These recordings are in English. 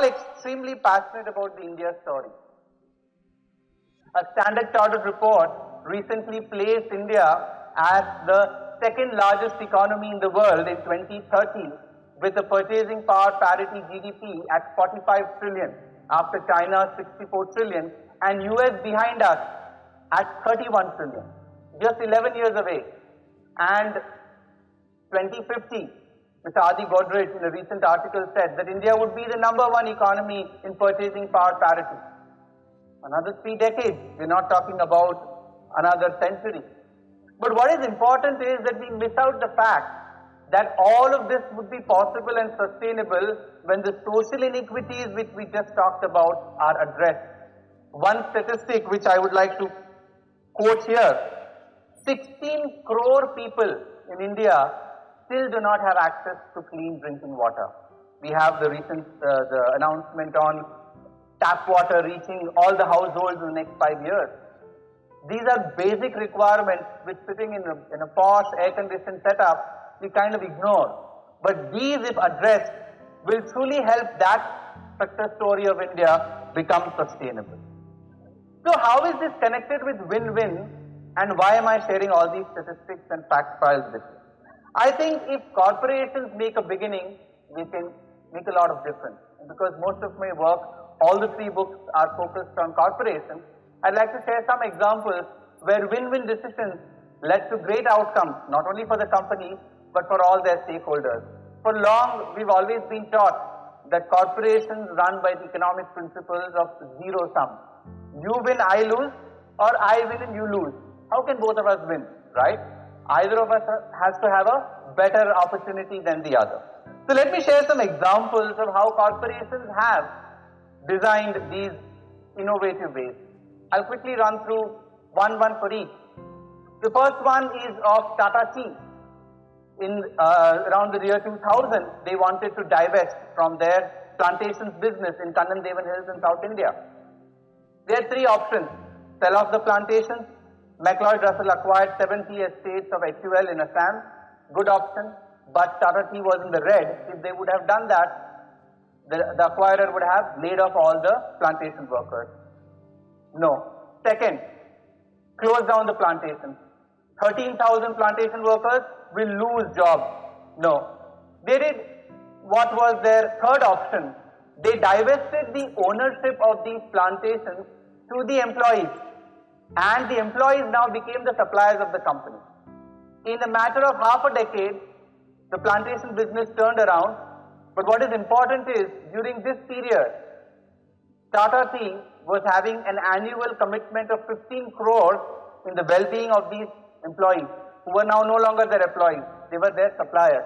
all extremely passionate about the India story. A Standard Chartered report recently placed India as the second largest economy in the world in 2030 with a purchasing power parity GDP at 45 trillion after China's 64 trillion and US behind us at 31 trillion, just 11 years away. And 2050, Mr. Adi Godrej in a recent article said that India would be the #1 economy in purchasing power parity. Another 3 decades, we're not talking about another century. But what is important is that we miss out the fact that all of this would be possible and sustainable when the social inequities which we just talked about are addressed. One statistic which I would like to quote here, 16 crore people in India still do not have access to clean drinking water. We have the recent the announcement on tap water reaching all the households in the next 5 years. These are basic requirements which sitting in a posh air-conditioned setup we kind of ignore. But these, if addressed, will truly help that success story of India become sustainable. So how is this connected with win-win, and why am I sharing all these statistics and fact files with you? I think if corporations make a beginning, we can make a lot of difference. And because most of my work, all the 3 books are focused on corporations, I'd like to share some examples where win-win decisions led to great outcomes, not only for the company, but for all their stakeholders. For long, we've always been taught that corporations run by the economic principles of zero sum. You win, I lose, or I win and you lose. How can both of us win, right? Either of us has to have a better opportunity than the other. So let me share some examples of how corporations have designed these innovative ways. I'll quickly run through one for each. The first one is of Tata Team. In around the year 2000, they wanted to divest from their plantations business in Kannan Devan Hills in South India. There are 3 options. Sell off the plantations. McLeod Russell acquired 70 estates of HUL in Assam. Good option. But Tata Tea was in the red. If they would have done that, the acquirer would have laid off all the plantation workers. No. Second, close down the plantations. 13,000 plantation workers will lose jobs. No. They did what was their third option. They divested the ownership of these plantations to the employees. And the employees now became the suppliers of the company. In a matter of half a decade, the plantation business turned around. But what is important is, during this period, Tata Tea was having an annual commitment of 15 crores in the well-being of these employees, who were now no longer their employees. They were their suppliers.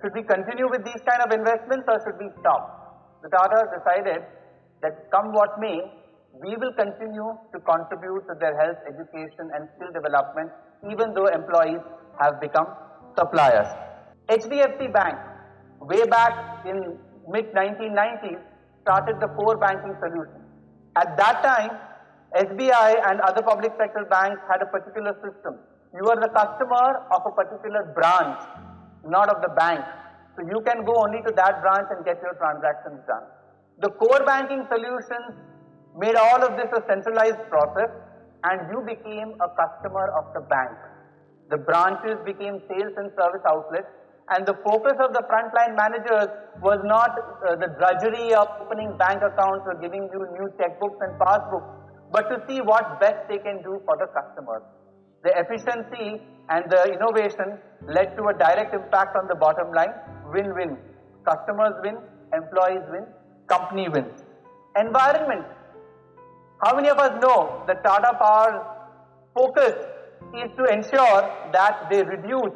Should we continue with these kind of investments, or should we stop? The Tatas decided that come what may, we will continue to contribute to their health, education and skill development, even though employees have become suppliers. HDFC Bank, way back in mid-1990s, started the core banking solution. At that time, SBI and other public sector banks had a particular system. You are the customer of a particular branch, not of the bank. So you can go only to that branch and get your transactions done. The core banking solutions made all of this a centralized process, and you became a customer of the bank. The branches became sales and service outlets, and the focus of the frontline managers was not the drudgery of opening bank accounts or giving you new checkbooks and passbooks, but to see what best they can do for the customers. The efficiency and the innovation led to a direct impact on the bottom line. Win-win. Customers win, employees win, company wins. Environment. How many of us know that Tata Power's focus is to ensure that they reduce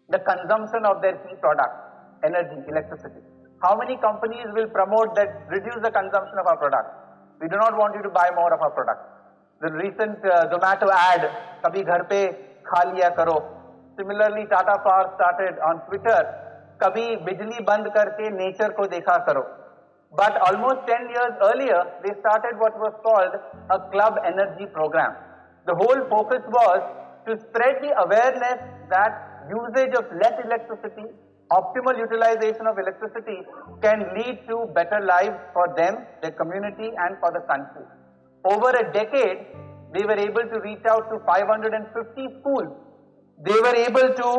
the consumption of their key product, energy, electricity? How many companies will promote that reduce the consumption of our product? We do not want you to buy more of our product. The recent Zomato ad, Kabhi Ghar Pe Kha Liya Karo. Similarly, Tata Power started on Twitter, Kabhi Bijli Band Karke Nature Ko Dekha Karo. But almost 10 years earlier, they started what was called a club energy program. The whole focus was to spread the awareness that usage of less electricity Optimal utilization of electricity can lead to better lives for them, their community, and for the country. Over a decade, they were able to reach out to 550 schools. They were able to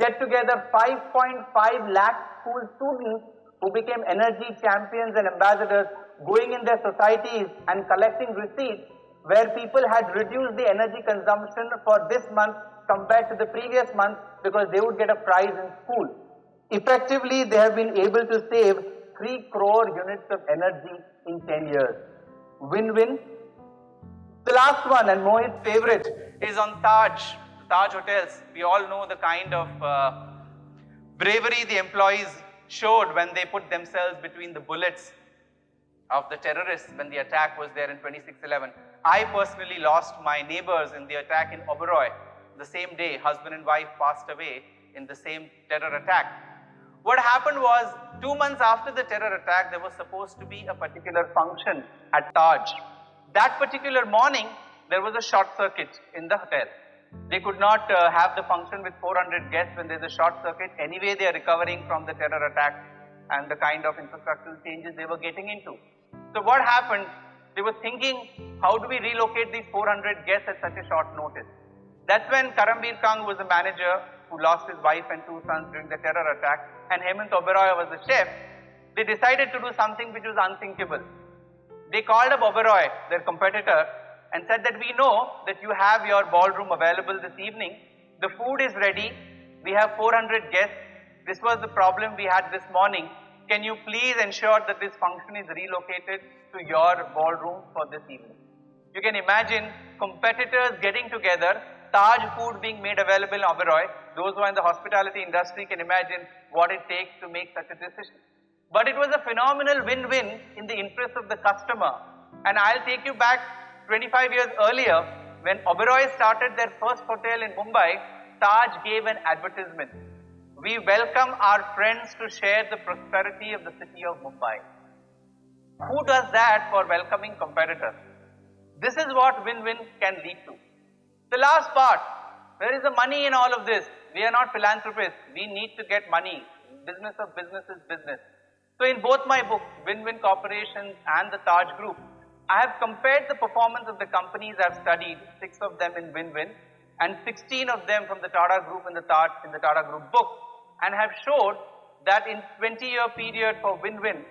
get together 5.5 lakh school students who became energy champions and ambassadors, going in their societies and collecting receipts where people had reduced the energy consumption for this month compared to the previous month because they would get a prize in school. Effectively, they have been able to save 3 crore units of energy in 10 years. Win-win. The last one, and Mohit's favorite, is on Taj Hotels. We all know the kind of bravery the employees showed when they put themselves between the bullets of the terrorists when the attack was there in 26/11. I personally lost my neighbors in the attack in Oberoi. The same day, husband and wife passed away in the same terror attack. What happened was, 2 months after the terror attack, there was supposed to be a particular function at Taj. That particular morning, there was a short circuit in the hotel. They could not have the function with 400 guests when there's a short circuit. Anyway, they are recovering from the terror attack and the kind of infrastructural changes they were getting into. So what happened? They were thinking, how do we relocate these 400 guests at such a short notice? That's when Karambir Kang was a manager who lost his wife and 2 sons during the terror attack, and Hemant Oberoi was the chef. They decided to do something which was unthinkable. They called up Oberoi, their competitor, and said that we know that you have your ballroom available this evening. The food is ready. We have 400 guests. This was the problem we had this morning. Can you please ensure that this function is relocated to your ballroom for this evening? You can imagine competitors getting together, Taj food being made available in Oberoi. Those who are in the hospitality industry can imagine what it takes to make such a decision. But it was a phenomenal win-win in the interest of the customer. And I'll take you back 25 years earlier, when Oberoi started their first hotel in Mumbai, Taj gave an advertisement. We welcome our friends to share the prosperity of the city of Mumbai. Who does that for welcoming competitors? This is what win-win can lead to. The last part, there is the money in all of this. We are not philanthropists. We need to get money. Business of business is business. So in both my books, Win-Win Corporations and the Taj Group, I have compared the performance of the companies I have studied, 6 of them in Win-Win, and 16 of them from the Tata Group in the Tata Group book, and have showed that in 20-year period for Win-Win,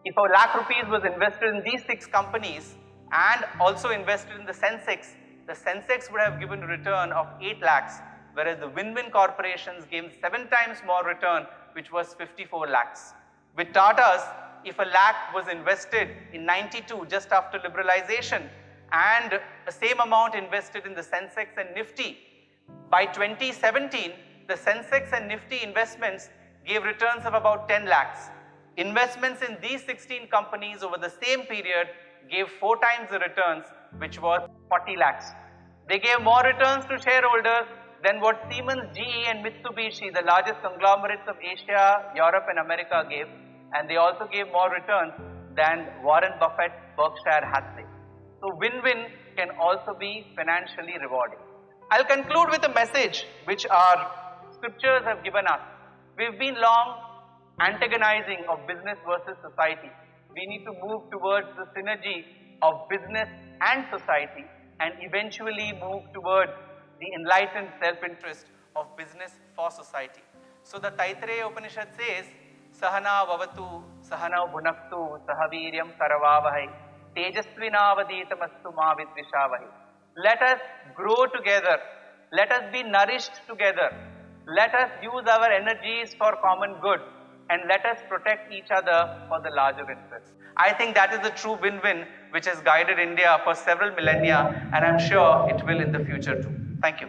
if a lakh rupees was invested in these 6 companies and also invested in the Sensex would have given a return of 8 lakhs, whereas the Win-Win corporations gave 7 times more return, which was 54 lakhs. With Tata's, if a lakh was invested in 92 just after liberalization and the same amount invested in the Sensex and Nifty, by 2017, the Sensex and Nifty investments gave returns of about 10 lakhs. Investments in these 16 companies over the same period gave 4 times the returns, which was 40 lakhs. They gave more returns to shareholders than what Siemens, GE and Mitsubishi, the largest conglomerates of Asia, Europe and America gave, and they also gave more returns than Warren Buffett, Berkshire Hathaway. So win-win can also be financially rewarding. I'll conclude with a message which our scriptures have given us. We've been long antagonizing of business versus society. We need to move towards the synergy of business and society and eventually move towards the enlightened self-interest of business for society. So the Taittiriya Upanishad says, Sahana vavatu, sahana bhunaktu, sahaviryam karavavahai, tejasvinavaditamastu ma vidvishavahi. Let us grow together. Let us be nourished together. Let us use our energies for common good. And let us protect each other for the larger interests. I think that is the true win-win which has guided India for several millennia, and I'm sure it will in the future too. Thank you.